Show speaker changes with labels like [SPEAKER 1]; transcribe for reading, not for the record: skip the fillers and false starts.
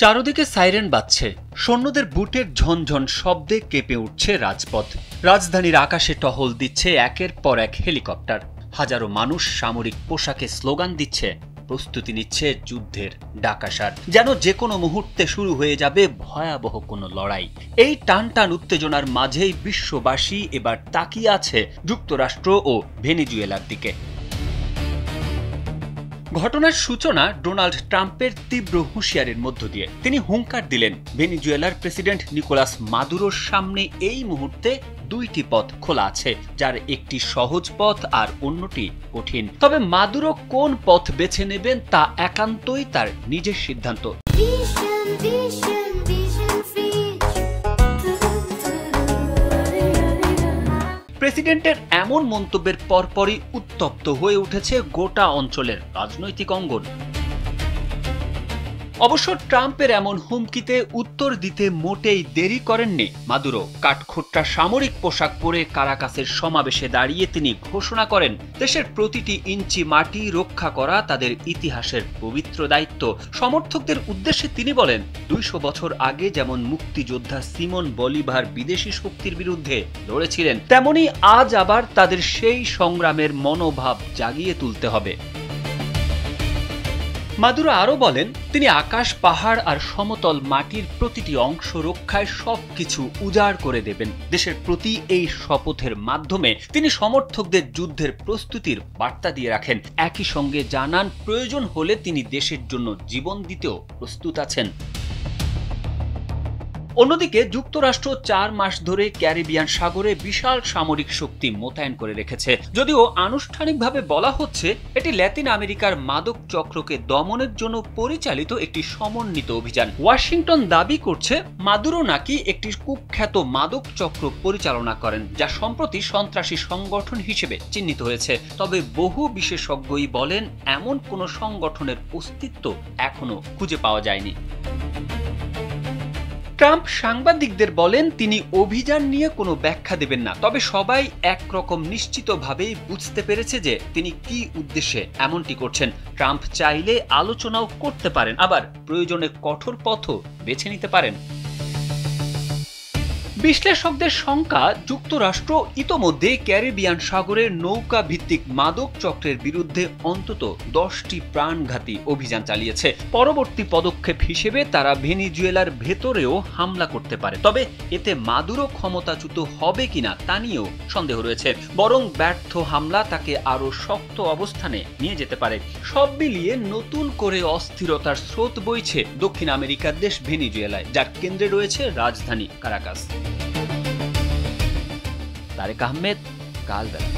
[SPEAKER 1] চারদিকে সাইরেন বাজছে, সৈন্যদের বুটের ঝনঝন শব্দে কেঁপে উঠছে রাজপথ। রাজধানীর আকাশে টহল দিচ্ছে একের পর এক হেলিকপ্টার। হাজারো মানুষ সামরিক পোশাকে স্লোগান দিচ্ছে, প্রস্তুতি নিচ্ছে যুদ্ধের ডাকাসার। যেন যে কোনো মুহূর্তে শুরু হয়ে যাবে ভয়াবহ কোনো লড়াই। এই টানটান উত্তেজনার মাঝেই বিশ্ববাসী এবার তাকিয়ে আছে যুক্তরাষ্ট্র ও ভেনেজুয়েলার দিকে। ঘটনার সূচনা ডোনাল্ড ট্রাম্পের তীব্র হুঁশিয়ারির মধ্য দিয়ে। তিনি হুঙ্কার দিলেন, ভেনেজুয়েলার প্রেসিডেন্ট নিকোলাস মাদুরোর সামনে এই মুহূর্তে দুইটি পথ খোলা আছে, যার একটি সহজ পথ আর অন্যটি কঠিন। তবে মাদুরো কোন পথ বেছে নেবেন তা একান্তই তার নিজের সিদ্ধান্ত। প্রেসিডেন্টের এমন মন্তব্যের পরপরই উত্তপ্ত হয়ে উঠেছে গোটা অঞ্চলের রাজনৈতিক অঙ্গন। অবশ্য ট্রাম্পের এমন হুমকিতে উত্তর দিতে মোটেই দেরি করেননি মাদুরো। কাঠখোট্টা সামরিক পোশাক পরে কারাকাসের সমাবেশে দাঁড়িয়ে তিনি ঘোষণা করেন, দেশের প্রতিটি ইঞ্চি মাটি রক্ষা করা তাদের ইতিহাসের পবিত্র দায়িত্ব। সমর্থকদের উদ্দেশ্যে তিনি বলেন, ২০০ বছর আগে যেমন মুক্তিযোদ্ধা সিমন বলিভার বিদেশি শক্তির বিরুদ্ধে লড়েছিলেন, তেমনি আজ আবার তাদের সেই সংগ্রামের মনোভাব জাগিয়ে তুলতে হবে। মাদুরো আরও বলেন, তিনি আকাশ, পাহাড় আর সমতল মাটির প্রতিটি অংশ রক্ষায় সবকিছু উজাড় করে দেবেন। দেশের প্রতি এই শপথের মাধ্যমে তিনি সমর্থকদের যুদ্ধের প্রস্তুতির বার্তা দিয়ে রাখেন। একই সঙ্গে জানান, প্রয়োজন হলে তিনি দেশের জন্য জীবন দিতেও প্রস্তুত আছেন। অন্যদিকে যুক্তরাষ্ট্র ৪ মাস ধরে ক্যারিবিয়ান সাগরে বিশাল সামরিক শক্তি মোতায়েন করে রেখেছে। যদিও আনুষ্ঠানিকভাবে বলা হচ্ছে এটি ল্যাতিন আমেরিকার মাদক চক্রকে দমনের জন্য পরিচালিত একটি সমন্বিত অভিযান। ওয়াশিংটন দাবি করছে মাদুরো নাকি একটি কুখ্যাত মাদক চক্র পরিচালনা করেন, যা সম্প্রতি সন্ত্রাসী সংগঠন হিসেবে চিহ্নিত হয়েছে। তবে বহু বিশেষজ্ঞই বলেন, এমন কোনো সংগঠনের অস্তিত্ব এখনো খুঁজে পাওয়া যায়নি। ট্রাম্প সাংবাদিকদের বলেন, তিনি অভিযান নিয়ে কোনো ব্যাখ্যা দেবেন না। তবে সবাই একরকম নিশ্চিতভাবেই বুঝতে পেরেছে যে তিনি কি উদ্দেশ্যে এমনটি করছেন। ট্রাম্প চাইলে আলোচনাও করতে পারেন, আবার প্রয়োজনে কঠোর পথও বেছে নিতে পারেন। বিশ্লেষকদের শঙ্কা, যুক্তরাষ্ট্র ইতোমধ্যে ক্যারিবিয়ান সাগরের নৌকা ভিত্তিক মাদক চক্রের বিরুদ্ধে অন্তত 10টি প্রাণঘাতী অভিযান চালিয়েছে। পরবর্তী পদক্ষেপ হিসেবে তারা ভেনেজুয়েলার ভেতরেও হামলা করতে পারে। তবে এতে মাদুরো ক্ষমতাচ্যুত হবে কিনা তা নিয়েও সন্দেহ রয়েছে। বরং ব্যর্থ হামলা তাকে আরও শক্ত অবস্থানে নিয়ে যেতে পারে। সব মিলিয়ে নতুন করে অস্থিরতার স্রোত বইছে দক্ষিণ আমেরিকার দেশ ভেনেজুয়েলায়, যার কেন্দ্রে রয়েছে রাজধানী কারাকাস। তারেক আহমেদ, কালবেলা।